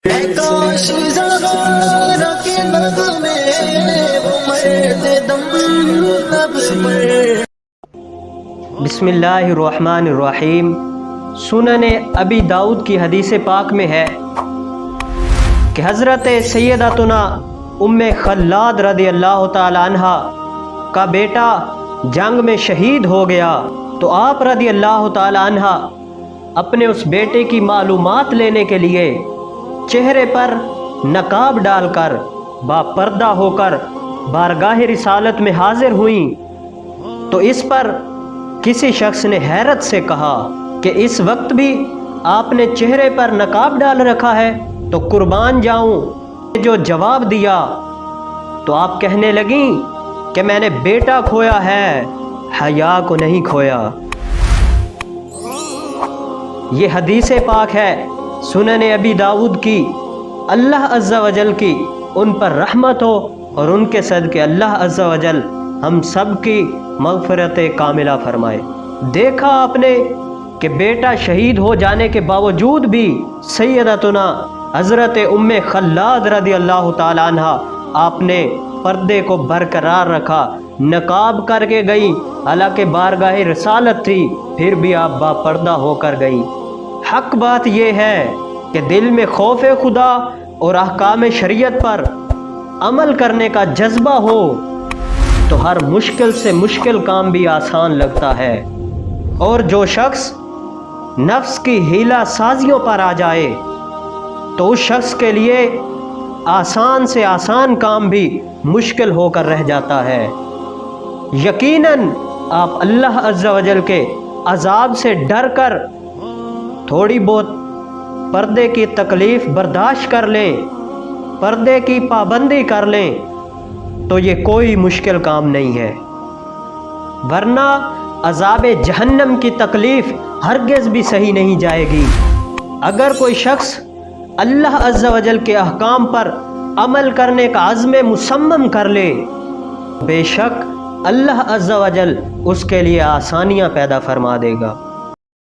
بسم اللہ الرحمن الرحیم۔ سنن ابی داؤد کی حدیث پاک میں ہے کہ حضرت سیدتنا ام خلاد رضی اللہ تعالی عنہ کا بیٹا جنگ میں شہید ہو گیا، تو آپ رضی اللہ تعالی عنہ اپنے اس بیٹے کی معلومات لینے کے لیے چہرے پر نقاب ڈال کر با پردہ ہو کر بارگاہ رسالت میں حاضر ہوئیں، تو اس پر کسی شخص نے حیرت سے کہا کہ اس وقت بھی آپ نے چہرے پر نقاب ڈال رکھا ہے؟ تو قربان جاؤں جو جواب دیا تو آپ کہنے لگیں کہ میں نے بیٹا کھویا ہے، حیا کو نہیں کھویا۔ یہ حدیث پاک ہے سنن ابی داؤد کی۔ اللہ عز و جل کی ان پر رحمت ہو اور ان کے صدقے اللہ عز و جل ہم سب کی مغفرت کاملہ فرمائے۔ دیکھا آپ نے کہ بیٹا شہید ہو جانے کے باوجود بھی سیدتنا حضرت ام خلاد رضی اللہ تعالی عنہ آپ نے پردے کو برقرار رکھا، نقاب کر کے گئی، حالانکہ بارگاہ رسالت تھی، پھر بھی آپ با پردہ ہو کر گئی۔ حق بات یہ ہے کہ دل میں خوف خدا اور احکام شریعت پر عمل کرنے کا جذبہ ہو تو ہر مشکل سے مشکل کام بھی آسان لگتا ہے، اور جو شخص نفس کی حیلہ سازیوں پر آ جائے تو اس شخص کے لیے آسان سے آسان کام بھی مشکل ہو کر رہ جاتا ہے۔ یقیناً آپ اللہ عز و جل کے عذاب سے ڈر کر تھوڑی بہت پردے کی تکلیف برداشت کر لیں، پردے کی پابندی کر لیں، تو یہ کوئی مشکل کام نہیں ہے، ورنہ عذاب جہنم کی تکلیف ہرگز بھی صحیح نہیں جائے گی۔ اگر کوئی شخص اللہ عز و جل کے احکام پر عمل کرنے کا عزم مصمم کر لے، بے شک اللہ عز و جل اس کے لیے آسانیاں پیدا فرما دے گا۔